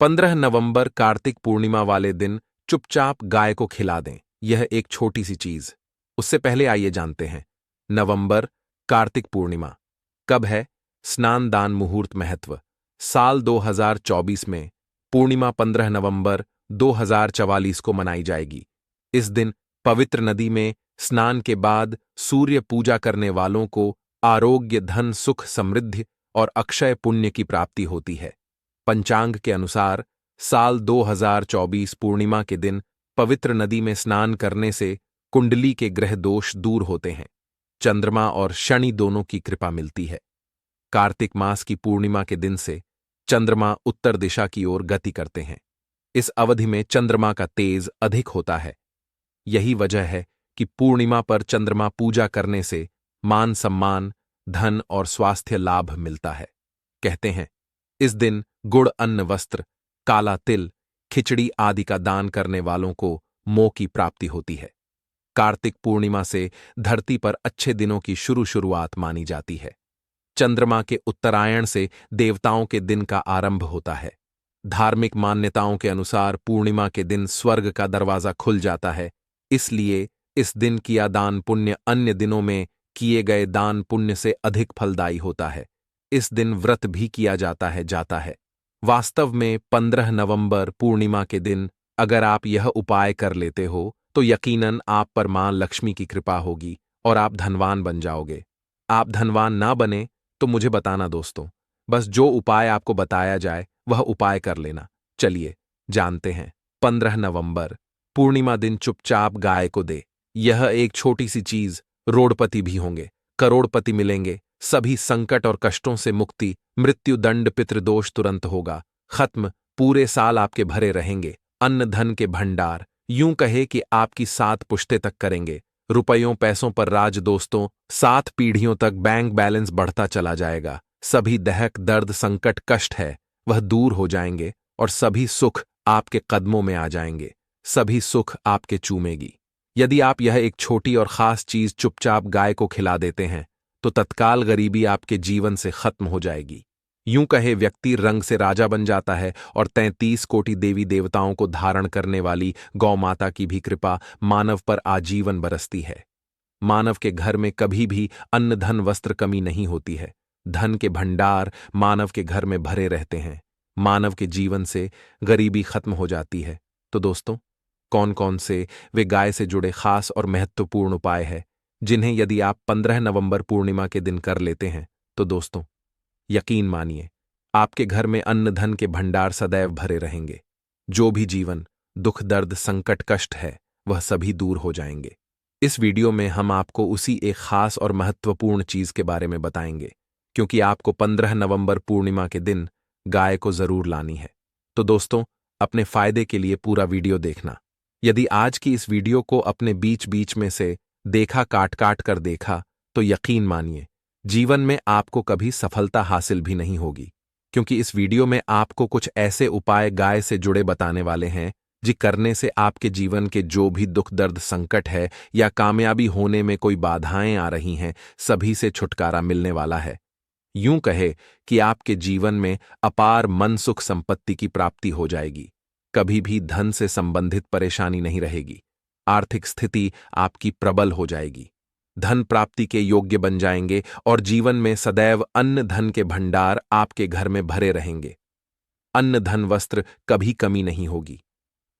15 नवंबर कार्तिक पूर्णिमा वाले दिन चुपचाप गाय को खिला दें। यह एक छोटी सी चीज। उससे पहले आइए जानते हैं नवंबर कार्तिक पूर्णिमा कब है। स्नान दान मुहूर्त महत्व। साल 2024 में पूर्णिमा 15 नवंबर 2044 को मनाई जाएगी। इस दिन पवित्र नदी में स्नान के बाद सूर्य पूजा करने वालों को आरोग्य, धन, सुख, समृद्धि और अक्षय पुण्य की प्राप्ति होती है। पंचांग के अनुसार साल 2024 पूर्णिमा के दिन पवित्र नदी में स्नान करने से कुंडली के ग्रह दोष दूर होते हैं। चंद्रमा और शनि दोनों की कृपा मिलती है। कार्तिक मास की पूर्णिमा के दिन से चंद्रमा उत्तर दिशा की ओर गति करते हैं। इस अवधि में चंद्रमा का तेज अधिक होता है। यही वजह है कि पूर्णिमा पर चंद्रमा पूजा करने से मान सम्मान, धन और स्वास्थ्य लाभ मिलता है। कहते हैं इस दिन गुड़, अन्न, वस्त्र, काला तिल, खिचड़ी आदि का दान करने वालों को मोह की प्राप्ति होती है। कार्तिक पूर्णिमा से धरती पर अच्छे दिनों की शुरुआत मानी जाती है। चंद्रमा के उत्तरायण से देवताओं के दिन का आरंभ होता है। धार्मिक मान्यताओं के अनुसार पूर्णिमा के दिन स्वर्ग का दरवाजा खुल जाता है। इसलिए इस दिन किया दान पुण्य अन्य दिनों में किए गए दान पुण्य से अधिक फलदायी होता है। इस दिन व्रत भी किया जाता है। वास्तव में 15 नवंबर पूर्णिमा के दिन अगर आप यह उपाय कर लेते हो तो यकीनन आप पर मां लक्ष्मी की कृपा होगी और आप धनवान बन जाओगे। आप धनवान ना बने तो मुझे बताना दोस्तों। बस जो उपाय आपको बताया जाए वह उपाय कर लेना। चलिए जानते हैं। 15 नवंबर पूर्णिमा दिन चुपचाप गाय को दे। यह एक छोटी सी चीज। रोडपति भी होंगे, करोड़पति मिलेंगे, सभी संकट और कष्टों से मुक्ति, मृत्यु दंड, पितृदोष तुरंत होगा खत्म। पूरे साल आपके भरे रहेंगे अन्न धन के भंडार। यूं कहे कि आपकी 7 पुश्ते तक करेंगे। रुपयों पैसों पर राज दोस्तों। 7 पीढ़ियों तक बैंक बैलेंस बढ़ता चला जाएगा। सभी दहक, दर्द, संकट, कष्ट है वह दूर हो जाएंगे और सभी सुख आपके कदमों में आ जाएंगे। सभी सुख आपके चूमेगी। यदि आप यह एक छोटी और खास चीज चुपचाप गाय को खिला देते हैं तो तत्काल गरीबी आपके जीवन से खत्म हो जाएगी। यूं कहे व्यक्ति रंग से राजा बन जाता है और 33 कोटि देवी देवताओं को धारण करने वाली गौ माता की भी कृपा मानव पर आजीवन बरसती है। मानव के घर में कभी भी अन्न धन वस्त्र कमी नहीं होती है। धन के भंडार मानव के घर में भरे रहते हैं। मानव के जीवन से गरीबी खत्म हो जाती है। तो दोस्तों, कौन कौन से वे गाय से जुड़े खास और महत्वपूर्ण उपाय हैं जिन्हें यदि आप 15 नवंबर पूर्णिमा के दिन कर लेते हैं तो दोस्तों यकीन मानिए आपके घर में अन्न धन के भंडार सदैव भरे रहेंगे। जो भी जीवन दुख, दर्द, संकट, कष्ट है वह सभी दूर हो जाएंगे। इस वीडियो में हम आपको उसी एक खास और महत्वपूर्ण चीज के बारे में बताएंगे क्योंकि आपको 15 नवंबर पूर्णिमा के दिन गाय को जरूर लानी है। तो दोस्तों, अपने फायदे के लिए पूरा वीडियो देखना। यदि आज की इस वीडियो को अपने बीच बीच में से देखा, काट काट कर देखा तो यकीन मानिए जीवन में आपको कभी सफलता हासिल भी नहीं होगी क्योंकि इस वीडियो में आपको कुछ ऐसे उपाय गाय से जुड़े बताने वाले हैं जी करने से आपके जीवन के जो भी दुख, दर्द, संकट है या कामयाबी होने में कोई बाधाएं आ रही हैं सभी से छुटकारा मिलने वाला है। यूं कहे कि आपके जीवन में अपार मन, सुख, संपत्ति की प्राप्ति हो जाएगी। कभी भी धन से संबंधित परेशानी नहीं रहेगी। आर्थिक स्थिति आपकी प्रबल हो जाएगी। धन प्राप्ति के योग्य बन जाएंगे और जीवन में सदैव अन्न धन के भंडार आपके घर में भरे रहेंगे। अन्न धन वस्त्र कभी कमी नहीं होगी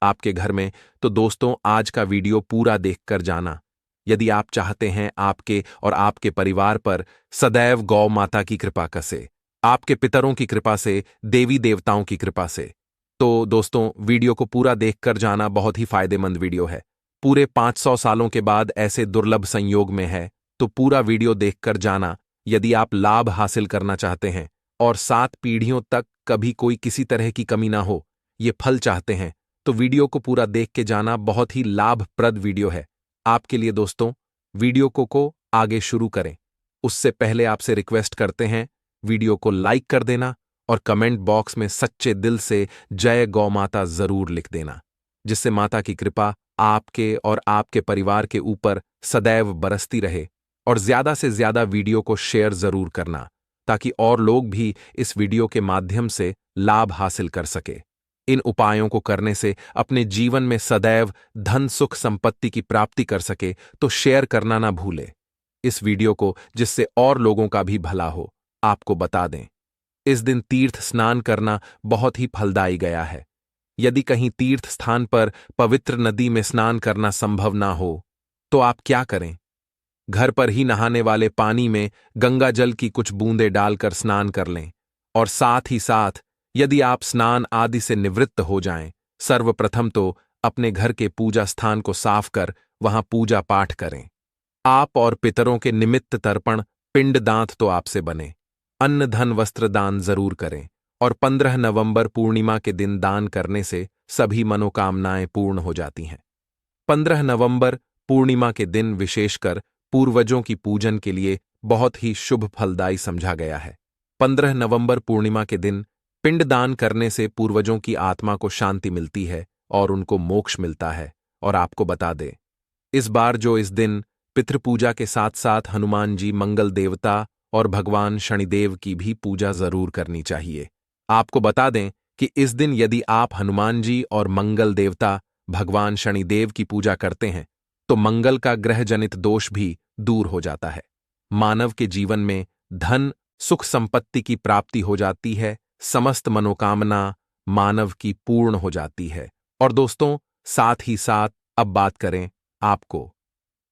आपके घर में। तो दोस्तों, आज का वीडियो पूरा देखकर जाना। यदि आप चाहते हैं आपके और आपके परिवार पर सदैव गौ माता की कृपा से, आपके पितरों की कृपा से, देवी देवताओं की कृपा से, तो दोस्तों वीडियो को पूरा देखकर जाना। बहुत ही फायदेमंद वीडियो है। पूरे 500 सालों के बाद ऐसे दुर्लभ संयोग में है तो पूरा वीडियो देखकर जाना। यदि आप लाभ हासिल करना चाहते हैं और 7 पीढ़ियों तक कभी कोई किसी तरह की कमी ना हो, ये फल चाहते हैं तो वीडियो को पूरा देख के जाना। बहुत ही लाभप्रद वीडियो है आपके लिए दोस्तों। वीडियो को आगे शुरू करें उससे पहले आपसे रिक्वेस्ट करते हैं वीडियो को लाइक कर देना और कमेंट बॉक्स में सच्चे दिल से जय गौ माता जरूर लिख देना, जिससे माता की कृपा आपके और आपके परिवार के ऊपर सदैव बरसती रहे। और ज्यादा से ज्यादा वीडियो को शेयर जरूर करना ताकि और लोग भी इस वीडियो के माध्यम से लाभ हासिल कर सके। इन उपायों को करने से अपने जीवन में सदैव धन सुख संपत्ति की प्राप्ति कर सके तो शेयर करना ना भूले इस वीडियो को, जिससे और लोगों का भी भला हो। आपको बता दें, इस दिन तीर्थ स्नान करना बहुत ही फलदायी गया है। यदि कहीं तीर्थ स्थान पर पवित्र नदी में स्नान करना संभव ना हो तो आप क्या करें? घर पर ही नहाने वाले पानी में गंगा जल की कुछ बूंदें डालकर स्नान कर लें। और साथ ही साथ यदि आप स्नान आदि से निवृत्त हो जाएं, सर्वप्रथम तो अपने घर के पूजा स्थान को साफ कर वहां पूजा पाठ करें। आप और पितरों के निमित्त तर्पण पिंड दांत तो आपसे बने। अन्न धन वस्त्र दान जरूर करें और 15 नवंबर पूर्णिमा के दिन दान करने से सभी मनोकामनाएं पूर्ण हो जाती हैं। 15 नवंबर पूर्णिमा के दिन विशेषकर पूर्वजों की पूजन के लिए बहुत ही शुभ फलदायी समझा गया है। 15 नवंबर पूर्णिमा के दिन पिंडदान करने से पूर्वजों की आत्मा को शांति मिलती है और उनको मोक्ष मिलता है। और आपको बता दें, इस बार जो इस दिन पितृपूजा के साथ साथ हनुमान जी, मंगल देवता और भगवान शनिदेव की भी पूजा जरूर करनी चाहिए। आपको बता दें कि इस दिन यदि आप हनुमान जी और मंगल देवता भगवान शनिदेव की पूजा करते हैं तो मंगल का ग्रह जनित दोष भी दूर हो जाता है। मानव के जीवन में धन सुख संपत्ति की प्राप्ति हो जाती है, समस्त मनोकामना मानव की पूर्ण हो जाती है। और दोस्तों, साथ ही साथ अब बात करें आपको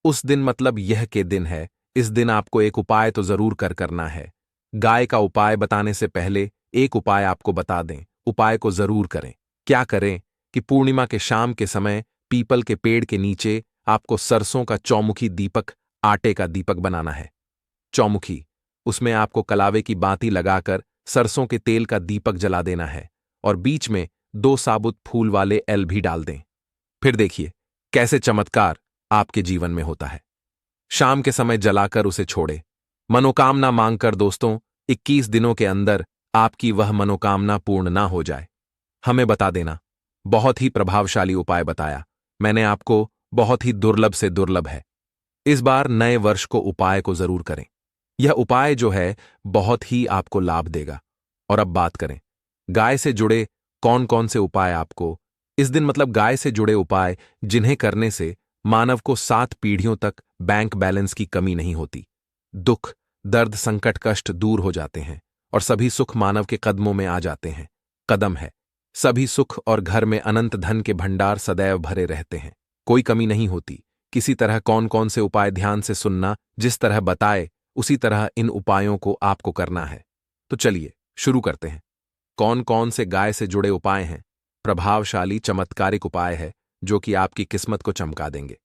उस दिन, मतलब यह के दिन है, इस दिन आपको एक उपाय तो जरूर करना है। गाय का उपाय बताने से पहले एक उपाय आपको बता दें, उपाय को जरूर करें। क्या करें कि पूर्णिमा के शाम के समय पीपल के पेड़ के नीचे आपको सरसों का चौमुखी दीपक, आटे का दीपक बनाना है। चौमुखी, उसमें आपको कलावे की बाती लगाकर सरसों के तेल का दीपक जला देना है और बीच में 2 साबुत फूल वाले एल भी डाल दें। फिर देखिए कैसे चमत्कार आपके जीवन में होता है। शाम के समय जलाकर उसे छोड़े, मनोकामना मांगकर दोस्तों 21 दिनों के अंदर आपकी वह मनोकामना पूर्ण ना हो जाए। हमें बता देना, बहुत ही प्रभावशाली उपाय बताया मैंने आपको, बहुत ही दुर्लभ से दुर्लभ है। इस बार नए वर्ष को उपाय को जरूर करें। यह उपाय जो है बहुत ही आपको लाभ देगा। और अब बात करें गाय से जुड़े कौन कौन से उपाय आपको इस दिन, मतलब गाय से जुड़े उपाय जिन्हें करने से मानव को 7 पीढ़ियों तक बैंक बैलेंस की कमी नहीं होती, दुख दर्द संकट कष्ट दूर हो जाते हैं और सभी सुख मानव के कदमों में आ जाते हैं। कदम है सभी सुख और घर में अनंत धन के भंडार सदैव भरे रहते हैं, कोई कमी नहीं होती। किसी तरह कौन कौन से उपाय ध्यान से सुनना, जिस तरह बताए उसी तरह इन उपायों को आपको करना है। तो चलिए शुरू करते हैं। कौन कौन से गाय से जुड़े उपाय हैं? प्रभावशाली चमत्कारिक उपाय है जो कि आपकी किस्मत को चमका देंगे।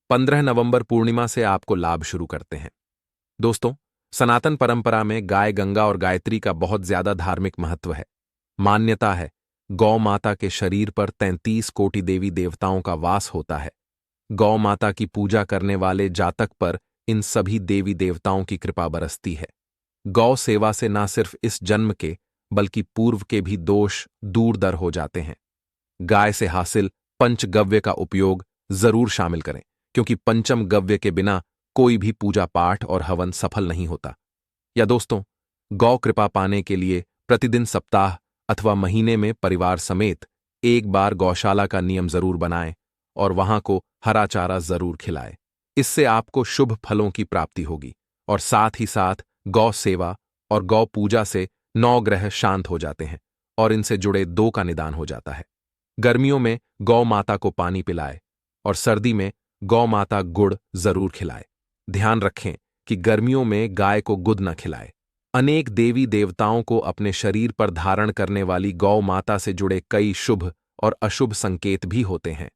15 नवंबर पूर्णिमा से आपको लाभ शुरू करते हैं। दोस्तों, सनातन परंपरा में गाय, गंगा और गायत्री का बहुत ज्यादा धार्मिक महत्व है। मान्यता है गौ माता के शरीर पर 33 कोटि देवी देवताओं का वास होता है। गौ माता की पूजा करने वाले जातक पर इन सभी देवी देवताओं की कृपा बरसती है। गौ सेवा से न सिर्फ इस जन्म के बल्कि पूर्व के भी दोष दूर दर हो जाते हैं। गाय से हासिल पंचगव्य का उपयोग जरूर शामिल करें, क्योंकि पंचम गव्य के बिना कोई भी पूजा पाठ और हवन सफल नहीं होता। या दोस्तों, गौ कृपा पाने के लिए प्रतिदिन, सप्ताह अथवा महीने में परिवार समेत एक बार गौशाला का नियम जरूर बनाएं और वहां को हरा चारा जरूर खिलाएं। इससे आपको शुभ फलों की प्राप्ति होगी और साथ ही साथ गौ सेवा और गौ पूजा से 9 ग्रह शांत हो जाते हैं और इनसे जुड़े 2 का निदान हो जाता है। गर्मियों में गौ माता को पानी पिलाए और सर्दी में गौ माता गुड़ जरूर खिलाए। ध्यान रखें कि गर्मियों में गाय को गुद न खिलाए। अनेक देवी देवताओं को अपने शरीर पर धारण करने वाली गौ माता से जुड़े कई शुभ और अशुभ संकेत भी होते हैं।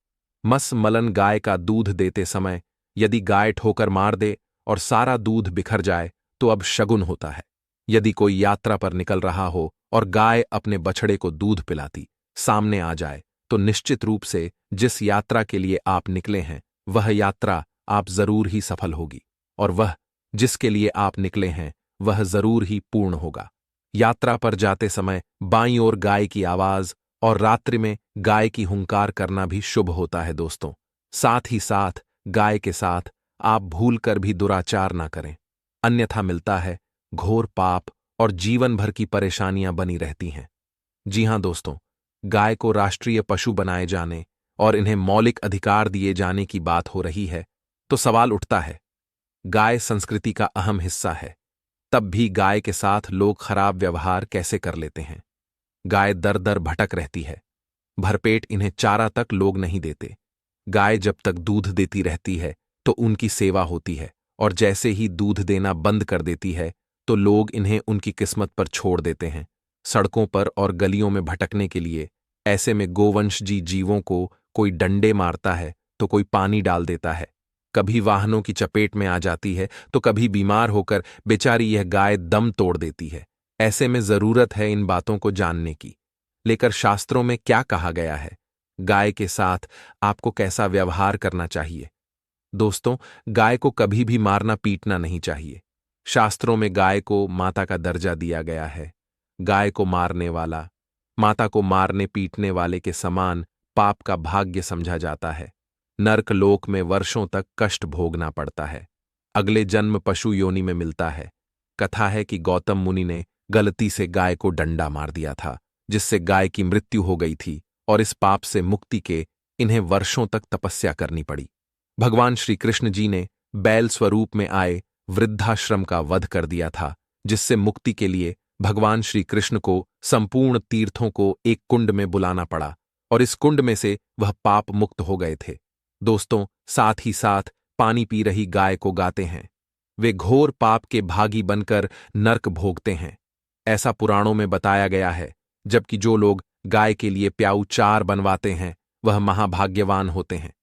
मस मलन गाय का दूध देते समय यदि गाय ठोकर मार दे और सारा दूध बिखर जाए तो अब शगुन होता है। यदि कोई यात्रा पर निकल रहा हो और गाय अपने बछड़े को दूध पिलाती सामने आ जाए तो निश्चित रूप से जिस यात्रा के लिए आप निकले हैं वह यात्रा आप जरूर ही सफल होगी और वह जिसके लिए आप निकले हैं वह जरूर ही पूर्ण होगा। यात्रा पर जाते समय बाईं ओर गाय की आवाज और रात्रि में गाय की हुंकार करना भी शुभ होता है दोस्तों। साथ ही साथ गाय के साथ आप भूल कर भी दुराचार ना करें, अन्यथा मिलता है घोर पाप और जीवन भर की परेशानियां बनी रहती हैं। जी हां दोस्तों, गाय को राष्ट्रीय पशु बनाए जाने और इन्हें मौलिक अधिकार दिए जाने की बात हो रही है, तो सवाल उठता है, गाय संस्कृति का अहम हिस्सा है, तब भी गाय के साथ लोग खराब व्यवहार कैसे कर लेते हैं? गाय दर दर भटक रहती है, भरपेट इन्हें चारा तक लोग नहीं देते। गाय जब तक दूध देती रहती है तो उनकी सेवा होती है, और जैसे ही दूध देना बंद कर देती है तो लोग इन्हें उनकी किस्मत पर छोड़ देते हैं, सड़कों पर और गलियों में भटकने के लिए। ऐसे में गोवंश जीवों को कोई डंडे मारता है तो कोई पानी डाल देता है, कभी वाहनों की चपेट में आ जाती है तो कभी बीमार होकर बेचारी यह गाय दम तोड़ देती है। ऐसे में जरूरत है इन बातों को जानने की। लेकर शास्त्रों में क्या कहा गया है, गाय के साथ आपको कैसा व्यवहार करना चाहिए? दोस्तों, गाय को कभी भी मारना पीटना नहीं चाहिए। शास्त्रों में गाय को माता का दर्जा दिया गया है। गाय को मारने वाला माता को मारने पीटने वाले के समान पाप का भाग्य समझा जाता है। नर्क लोक में वर्षों तक कष्ट भोगना पड़ता है। अगले जन्म पशु योनि में मिलता है। कथा है कि गौतम मुनि ने गलती से गाय को डंडा मार दिया था, जिससे गाय की मृत्यु हो गई थी, और इस पाप से मुक्ति के इन्हें वर्षों तक तपस्या करनी पड़ी। भगवान श्री कृष्ण जी ने बैल स्वरूप में आए वृद्धाश्रम का वध कर दिया था, जिससे मुक्ति के लिए भगवान श्री कृष्ण को संपूर्ण तीर्थों को एक कुंड में बुलाना पड़ा, और इस कुंड में से वह पाप मुक्त हो गए थे। दोस्तों, साथ ही साथ पानी पी रही गाय को गाते हैं। वे घोर पाप के भागी बनकर नर्क भोगते हैं, ऐसा पुराणों में बताया गया है। जबकि जो लोग गाय के लिए प्याऊ चार बनवाते हैं वह महाभाग्यवान होते हैं।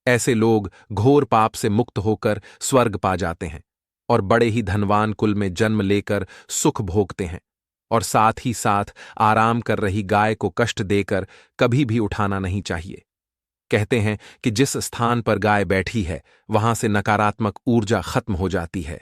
ऐसे लोग घोर पाप से मुक्त होकर स्वर्ग पा जाते हैं और बड़े ही धनवान कुल में जन्म लेकर सुख भोगते हैं, और साथ ही साथ आराम कर रही गाय को कष्ट देकर कभी भी उठाना नहीं चाहिए। कहते हैं कि जिस स्थान पर गाय बैठी है वहां से नकारात्मक ऊर्जा खत्म हो जाती है।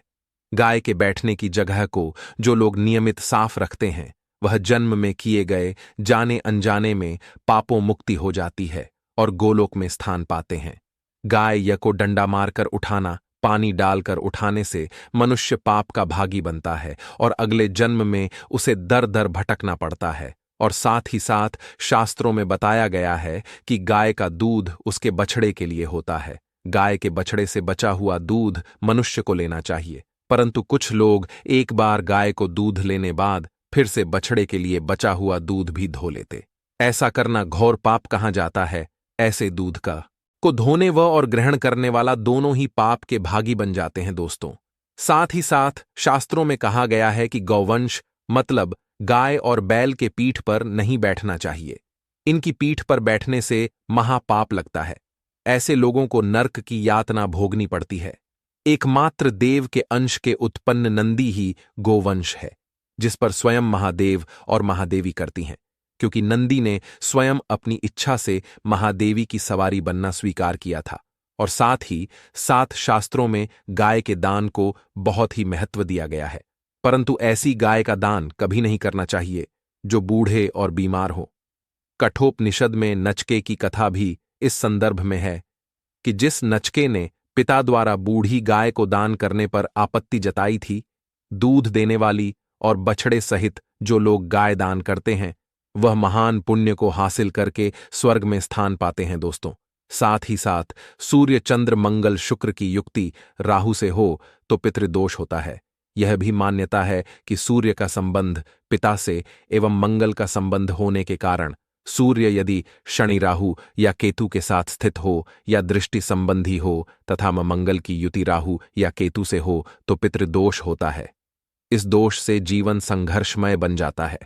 गाय के बैठने की जगह को जो लोग नियमित साफ रखते हैं, वह जन्म में किए गए जाने अनजाने में पापों मुक्ति हो जाती है और गोलोक में स्थान पाते हैं। गाय या को डंडा मारकर उठाना, पानी डालकर उठाने से मनुष्य पाप का भागी बनता है और अगले जन्म में उसे दर दर भटकना पड़ता है। और साथ ही साथ शास्त्रों में बताया गया है कि गाय का दूध उसके बछड़े के लिए होता है। गाय के बछड़े से बचा हुआ दूध मनुष्य को लेना चाहिए, परंतु कुछ लोग एक बार गाय को दूध लेने बाद फिर से बछड़े के लिए बचा हुआ दूध भी धो लेते। ऐसा करना घोर पाप कहा जाता है। ऐसे दूध को धोने और ग्रहण करने वाला दोनों ही पाप के भागी बन जाते हैं। दोस्तों, साथ ही साथ शास्त्रों में कहा गया है कि गौवंश मतलब गाय और बैल के पीठ पर नहीं बैठना चाहिए। इनकी पीठ पर बैठने से महापाप लगता है। ऐसे लोगों को नर्क की यातना भोगनी पड़ती है। एकमात्र देव के अंश के उत्पन्न नंदी ही गोवंश है, जिस पर स्वयं महादेव और महादेवी करती हैं, क्योंकि नंदी ने स्वयं अपनी इच्छा से महादेवी की सवारी बनना स्वीकार किया था। और साथ ही साथ शास्त्रों में गाय के दान को बहुत ही महत्व दिया गया है, परंतु ऐसी गाय का दान कभी नहीं करना चाहिए जो बूढ़े और बीमार हो। कठोपनिषद में नचके की कथा भी इस संदर्भ में है कि जिस नचके ने पिता द्वारा बूढ़ी गाय को दान करने पर आपत्ति जताई थी, दूध देने वाली और बछड़े सहित जो लोग गाय दान करते हैं वह महान पुण्य को हासिल करके स्वर्ग में स्थान पाते हैं। दोस्तों, साथ ही साथ सूर्य चंद्र मंगल शुक्र की युक्ति राहु से हो तो पितृदोष होता है। यह भी मान्यता है कि सूर्य का संबंध पिता से एवं मंगल का संबंध होने के कारण सूर्य यदि शनि राहु या केतु के साथ स्थित हो या दृष्टि संबंधी हो तथा मंगल की युति राहु या केतु से हो तो पितृदोष होता है। इस दोष से जीवन संघर्षमय बन जाता है।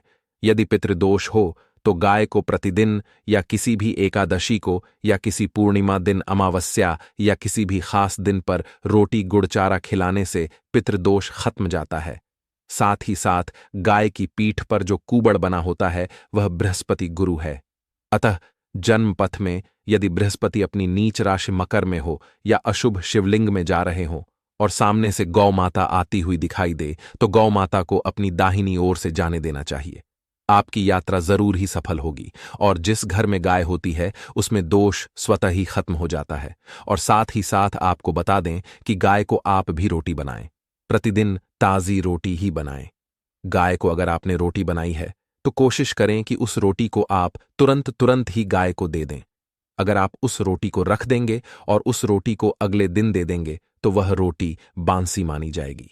यदि पितृदोष हो तो गाय को प्रतिदिन या किसी भी एकादशी को या किसी पूर्णिमा दिन, अमावस्या या किसी भी खास दिन पर रोटी गुड़ चारा खिलाने से पितृदोष खत्म जाता है। साथ ही साथ गाय की पीठ पर जो कूबड़ बना होता है वह बृहस्पति गुरु है। अतः जन्म पथ में यदि बृहस्पति अपनी नीच राशि मकर में हो या अशुभ शिवलिंग में जा रहे हों और सामने से गौ माता आती हुई दिखाई दे तो गौ माता को अपनी दाहिनी ओर से जाने देना चाहिए। आपकी यात्रा जरूर ही सफल होगी और जिस घर में गाय होती है उसमें दोष स्वतः ही खत्म हो जाता है। और साथ ही साथ आपको बता दें कि गाय को आप भी रोटी बनाएं, प्रतिदिन ताजी रोटी ही बनाएं। गाय को अगर आपने रोटी बनाई है तो कोशिश करें कि उस रोटी को आप तुरंत ही गाय को दे दें। अगर आप उस रोटी को रख देंगे और उस रोटी को अगले दिन दे देंगे तो वह रोटी बांसी मानी जाएगी।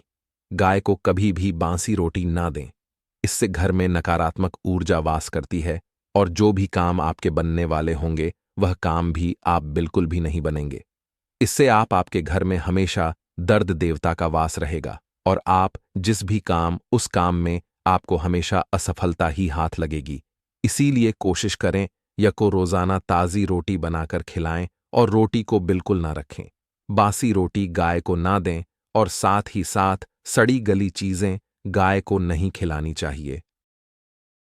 गाय को कभी भी बांसी रोटी ना दें। इससे घर में नकारात्मक ऊर्जा वास करती है और जो भी काम आपके बनने वाले होंगे वह काम भी आप बिल्कुल भी नहीं बनेंगे। इससे आपके घर में हमेशा दर्द देवता का वास रहेगा और आप जिस भी काम उस काम में आपको हमेशा असफलता ही हाथ लगेगी। इसीलिए कोशिश करें या को रोजाना ताज़ी रोटी बनाकर खिलाएं और रोटी को बिल्कुल ना रखें। बासी रोटी गाय को ना दें और साथ ही साथ सड़ी गली चीजें गाय को नहीं खिलानी चाहिए।